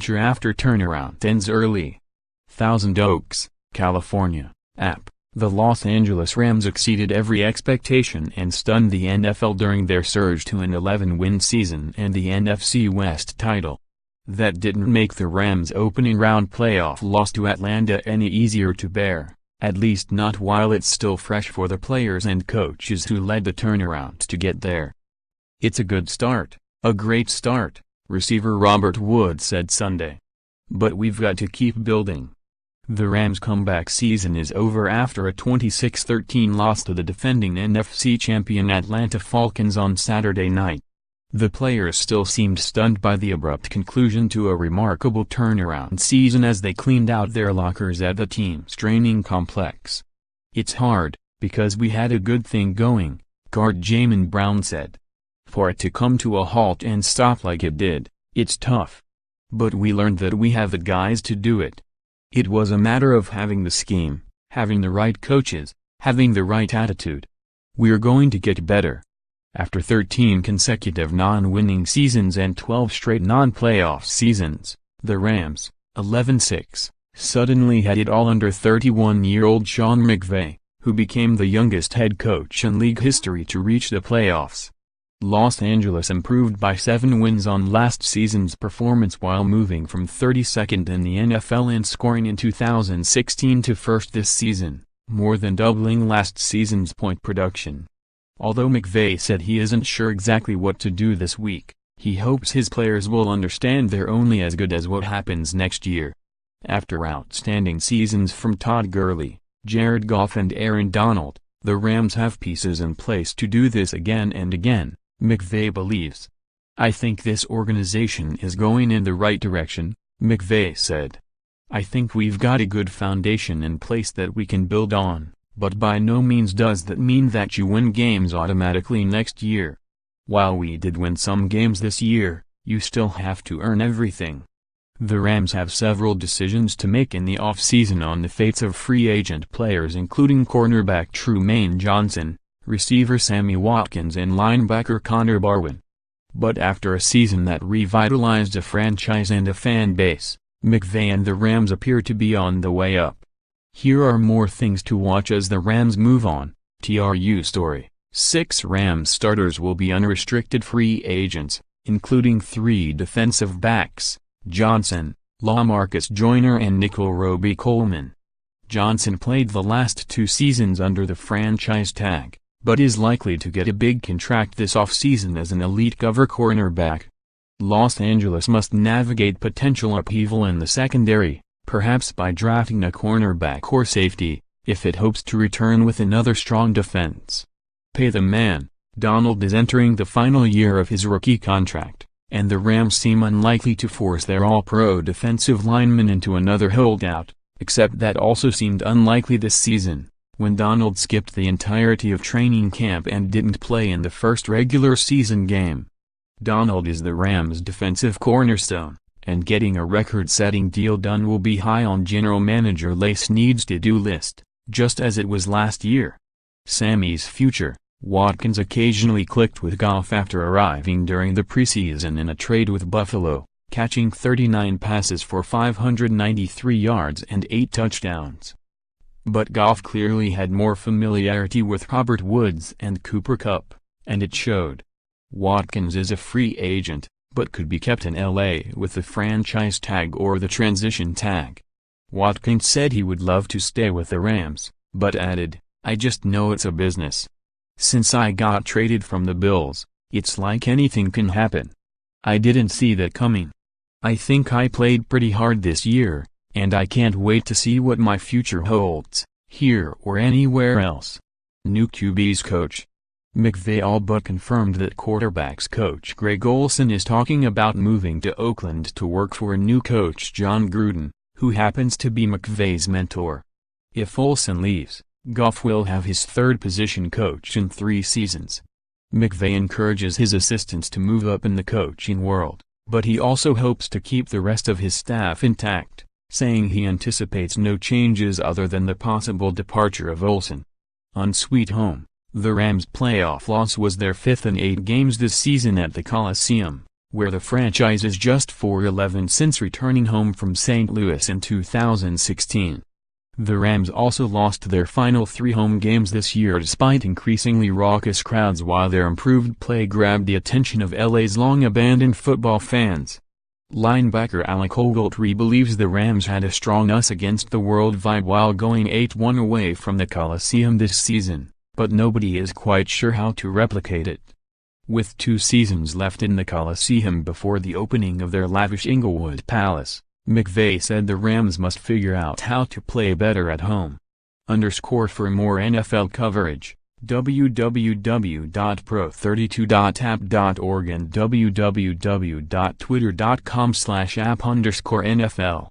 future after turnaround ends early. Thousand Oaks, California, App. The Los Angeles Rams exceeded every expectation and stunned the NFL during their surge to an 11-win season and the NFC West title. That didn't make the Rams' opening round playoff loss to Atlanta any easier to bear, at least not while it's still fresh for the players and coaches who led the turnaround to get there. "It's a good start, a great start," receiver Robert Woods said Sunday. "But we've got to keep building." The Rams' comeback season is over after a 26-13 loss to the defending NFC champion Atlanta Falcons on Saturday night. The players still seemed stunned by the abrupt conclusion to a remarkable turnaround season as they cleaned out their lockers at the team's training complex. "It's hard, because we had a good thing going," guard Jamin Brown said. "For it to come to a halt and stop like it did, it's tough. But we learned that we have the guys to do it. It was a matter of having the scheme, having the right coaches, having the right attitude. We're going to get better." After 13 consecutive non-winning seasons and 12 straight non-playoff seasons, the Rams, 11-6, suddenly had it all under 31-year-old Sean McVay, who became the youngest head coach in league history to reach the playoffs. Los Angeles improved by 7 wins on last season's performance while moving from 32nd in the NFL in scoring in 2016 to first this season, more than doubling last season's point production. Although McVay said he isn't sure exactly what to do this week, he hopes his players will understand they're only as good as what happens next year. After outstanding seasons from Todd Gurley, Jared Goff and Aaron Donald, the Rams have pieces in place to do this again and again, McVay believes. "I think this organization is going in the right direction," McVay said. "I think we've got a good foundation in place that we can build on, but by no means does that mean that you win games automatically next year. While we did win some games this year, you still have to earn everything." The Rams have several decisions to make in the offseason on the fates of free agent players including cornerback Trumaine Johnson, receiver Sammy Watkins and linebacker Connor Barwin. But after a season that revitalized a franchise and a fan base, McVay and the Rams appear to be on the way up. Here are more things to watch as the Rams move on. TRU story: 6 Rams starters will be unrestricted free agents, including 3 defensive backs, Johnson, LaMarcus Joyner and nickel Roby Coleman. Johnson played the last 2 seasons under the franchise tag, but is likely to get a big contract this offseason as an elite cover cornerback. Los Angeles must navigate potential upheaval in the secondary, perhaps by drafting a cornerback or safety, if it hopes to return with another strong defense. Pay the man. Donald is entering the final year of his rookie contract, and the Rams seem unlikely to force their all-pro defensive lineman into another holdout, except that also seemed unlikely this season, when Donald skipped the entirety of training camp and didn't play in the first regular season game. Donald is the Rams' defensive cornerstone, and getting a record-setting deal done will be high on General Manager Lay Snead's to-do list, just as it was last year. Sammy's future: Watkins occasionally clicked with Goff after arriving during the preseason in a trade with Buffalo, catching 39 passes for 593 yards and 8 touchdowns. But Goff clearly had more familiarity with Robert Woods and Cooper Kupp, and it showed. Watkins is a free agent, but could be kept in LA with the franchise tag or the transition tag. Watkins said he would love to stay with the Rams, but added, "I just know it's a business. Since I got traded from the Bills, it's like anything can happen. I didn't see that coming. I think I played pretty hard this year, and I can't wait to see what my future holds, here or anywhere else." New QB's coach. McVay all but confirmed that quarterbacks coach Greg Olsen is talking about moving to Oakland to work for a new coach John Gruden, who happens to be McVay's mentor. If Olsen leaves, Goff will have his 3rd position coach in 3 seasons. McVay encourages his assistants to move up in the coaching world, but he also hopes to keep the rest of his staff intact, saying he anticipates no changes other than the possible departure of Olsen. On Sweet Home, the Rams' playoff loss was their 5th in 8 games this season at the Coliseum, where the franchise is just 4-11 since returning home from St. Louis in 2016. The Rams also lost their final 3 home games this year despite increasingly raucous crowds, while their improved play grabbed the attention of LA's long-abandoned football fans. Linebacker Alec Ogletree believes the Rams had a strong us-against-the-world vibe while going 8-1 away from the Coliseum this season, but nobody is quite sure how to replicate it. With 2 seasons left in the Coliseum before the opening of their lavish Inglewood Palace, McVay said the Rams must figure out how to play better at home. For more NFL coverage, www.pro32.app.org and www.twitter.com/app_NFL.